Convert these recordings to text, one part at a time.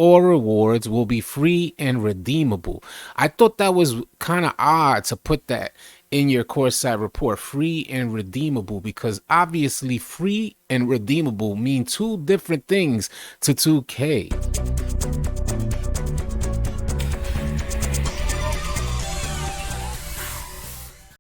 All rewards will be free and redeemable. I thought that was kind of odd to put that in your courtside report, free and redeemable, because obviously free and redeemable mean two different things to 2K.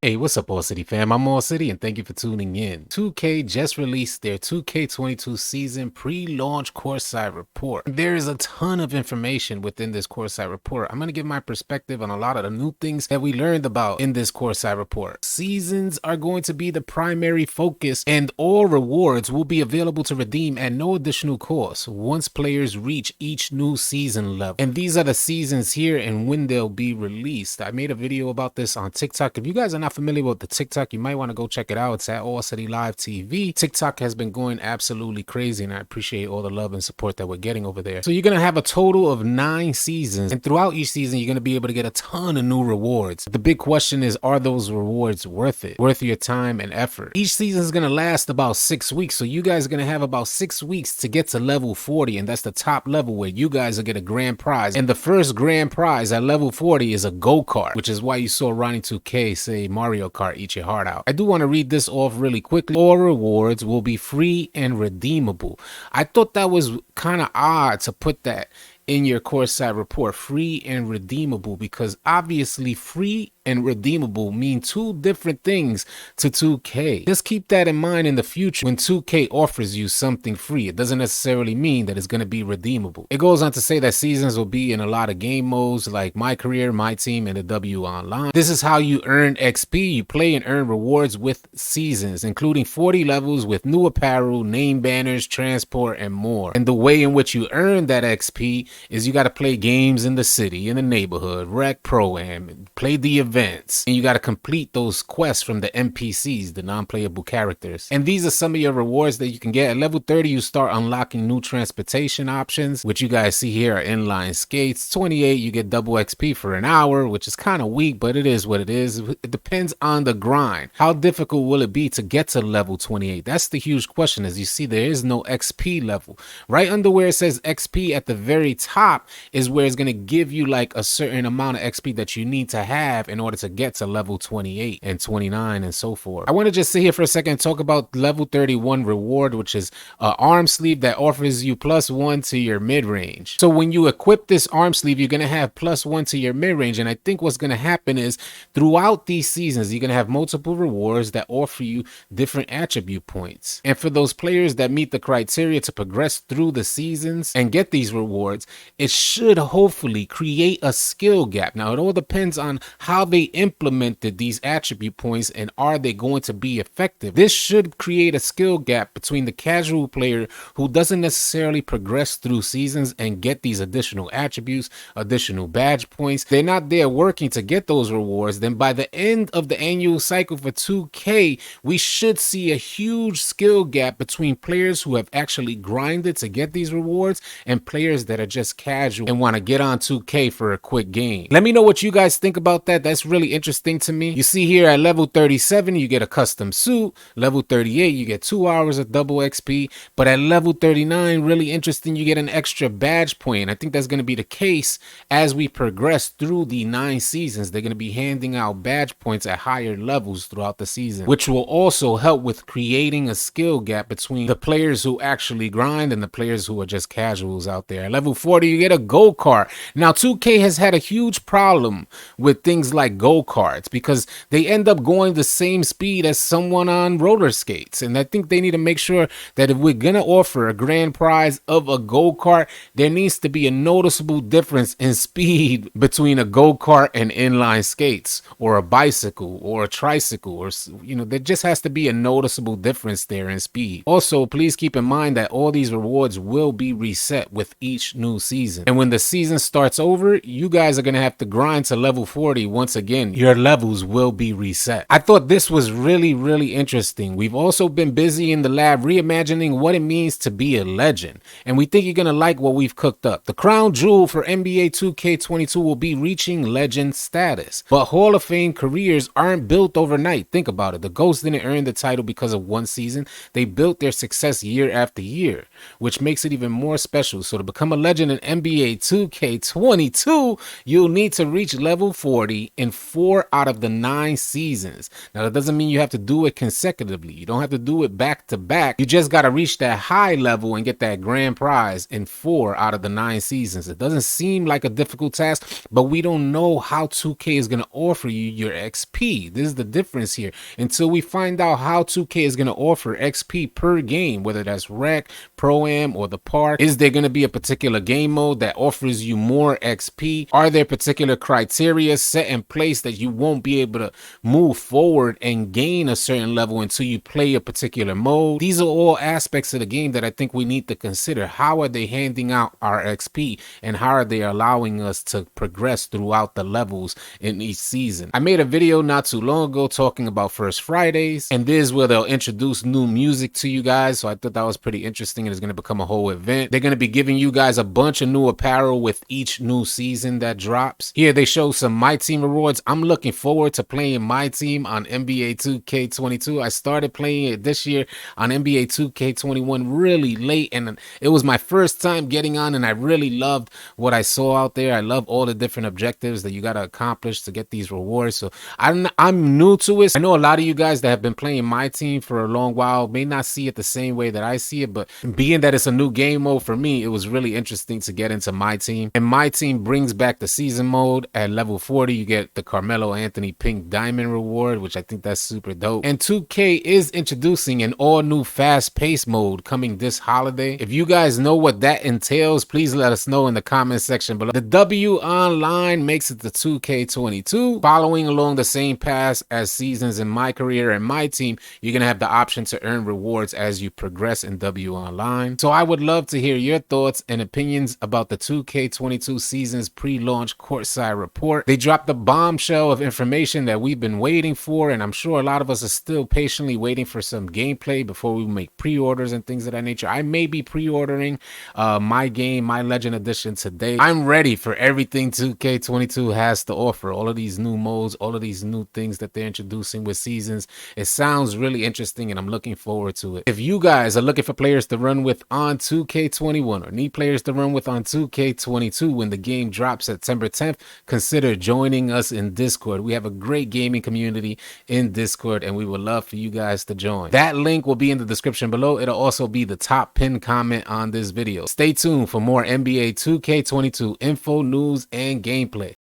Hey, what's up, AllCity fam? I'm AllCity, and thank you for tuning in. 2K just released their 2K22 season pre-launch courtside report. There is a ton of information within this courtside report. I'm going to give my perspective on a lot of the new things that we learned about in this courtside report. Seasons are going to be the primary focus, and all rewards will be available to redeem at no additional cost once players reach each new season level. And these are the seasons here and when they'll be released. I made a video about this on TikTok. If you guys are not familiar with the TikTok, you might want to go check it out. It's at AllCity Live TV. TikTok has been going absolutely crazy, and I appreciate all the love and support that we're getting over there. So you're going to have a total of 9 seasons, and throughout each season, you're going to be able to get a ton of new rewards. The big question is, are those rewards worth it? Worth your time and effort? Each season is going to last about 6 weeks, so you guys are going to have about 6 weeks to get to level 40, and that's the top level where you guys will get a grand prize. And the first grand prize at level 40 is a go-kart, which is why you saw Ronnie2K say Mario Kart eat your heart out. I do want to read this off really quickly. All rewards will be free and redeemable. I thought that was kind of odd to put that in your courtside report, free and redeemable, because obviously free and redeemable mean two different things to 2K. Just keep that in mind in the future. When 2K offers you something free, it doesn't necessarily mean that it's going to be redeemable. It goes on to say that seasons will be in a lot of game modes like My Career, MyTeam, and the W Online. This is how you earn XP. You play and earn rewards with seasons, including 40 levels with new apparel, name banners, transport, and more. And the way in which you earn that XP is you got to play games in the city, in the neighborhood, rec pro-am, play the events, and you got to complete those quests from the NPCs, the non-playable characters. And these are some of your rewards that you can get. At level 30, you start unlocking new transportation options, which you guys see here are inline skates. 28, you get double XP for an hour, which is kind of weak, but it is what it is. It depends on the grind. How difficult will it be to get to level 28? That's the huge question. As you see, there is no XP level. Right under where it says XP at the very top is where it's going to give you like a certain amount of XP that you need to have in order to get to level 28 and 29 and so forth. I want to just sit here for a second and talk about level 31 reward, which is an arm sleeve that offers you +1 to your mid-range. So when you equip this arm sleeve, you're going to have +1 to your mid-range. And I think what's going to happen is throughout these seasons, you're going to have multiple rewards that offer you different attribute points. And for those players that meet the criteria to progress through the seasons and get these rewards, it should hopefully create a skill gap. Now, it all depends on how they implemented these attribute points and are they going to be effective. This should create a skill gap between the casual player who doesn't necessarily progress through seasons and get these additional attributes, additional badge points. They're not there working to get those rewards. Then by the end of the annual cycle for 2K, we should see a huge skill gap between players who have actually grinded to get these rewards and players that are just casual and want to get on 2K for a quick game. Let me know what you guys think about that. That's really interesting to me. You see here at level 37, you get a custom suit. Level 38, you get 2 hours of double XP. But at level 39, really interesting, you get an extra badge point. I think that's going to be the case as we progress through the 9 seasons. They're going to be handing out badge points at higher levels throughout the season, which will also help with creating a skill gap between the players who actually grind and the players who are just casuals out there. At level 40, you get a go-kart. Now, 2K has had a huge problem with things like go-karts because they end up going the same speed as someone on roller skates. And I think they need to make sure that if we're going to offer a grand prize of a go-kart, there needs to be a noticeable difference in speed between a go-kart and inline skates or a bicycle or a tricycle, or, you know, there just has to be a noticeable difference there in speed. Also, please keep in mind that all these rewards will be reset with each new season. And when the season starts over, you guys are going to have to grind to level 40 once again. Your levels will be reset. I thought this was really interesting. We've also been busy in the lab reimagining what it means to be a legend, and we think you're going to like what we've cooked up. The crown jewel for NBA 2K22 will be reaching legend status, but Hall of Fame careers aren't built overnight. Think about it. The Ghosts didn't earn the title because of one season. They built their success year after year, which makes it even more special. So to become a legend in NBA 2K22, you'll need to reach level 40 in 4 out of the 9 seasons. Now, that doesn't mean you have to do it consecutively. You don't have to do it back to back. You just got to reach that high level and get that grand prize in 4 out of the 9 seasons. It doesn't seem like a difficult task, but we don't know how 2K is going to offer you your XP. This is the difference here. Until we find out how 2K is going to offer XP per game, whether that's Rec, Pro-Am, or the Park, is there going to be a particular game mode that offers you more XP? Are there particular criteria set in place that you won't be able to move forward and gain a certain level until you play a particular mode? These are all aspects of the game that I think we need to consider. How are they handing out our XP, and how are they allowing us to progress throughout the levels in each season? I made a video not too long ago talking about First Fridays, and this is where they'll introduce new music to you guys, so I thought that was pretty interesting, and it's going to become a whole event. They're going to be giving you guys a bunch of new apparel with each new season that drops. Here they show some MyTeam rewards. I'm looking forward to playing MyTeam on NBA 2K22. I started playing it this year on NBA 2K21 really late, and it was my first time getting on, and I really loved what I saw out there. I love all the different objectives that you got to accomplish to get these rewards. So I'm new to it. I know a lot of you guys that have been playing MyTeam for a long while may not see it the same way that I see it, but being that it's a new game mode for me, it was really interesting to get into MyTeam. And MyTeam brings back the season mode. At level 40, you get the Carmelo Anthony Pink Diamond reward, which I think that's super dope. And 2K is introducing an all new fast-paced mode coming this holiday. If you guys know what that entails, please let us know in the comment section below. The W Online makes it to 2K22, following along the same path as seasons in My Career and MyTeam. You're gonna have the option to earn rewards as you progress in W Online. So I would love to hear your thoughts and opinions about the 2K22 season's pre-launch courtside report. They dropped the bombshell of information that we've been waiting for, and I'm sure a lot of us are still patiently waiting for some gameplay before we make pre-orders and things of that nature. I may be pre-ordering my game, My Legend Edition today. I'm ready for everything 2K22 has to offer. All of these new modes, all of these new things that they're introducing with seasons. It sounds really interesting, and I'm looking forward to it. If you guys are looking for players to run with on 2K21 or need players to run with on 2K22 when the game drops September 10th, consider joining us in Discord. We have a great gaming community in Discord, and we would love for you guys to join. That link will be in the description below. It'll also be the top pinned comment on this video. Stay tuned for more NBA 2K22 info, news, and gameplay.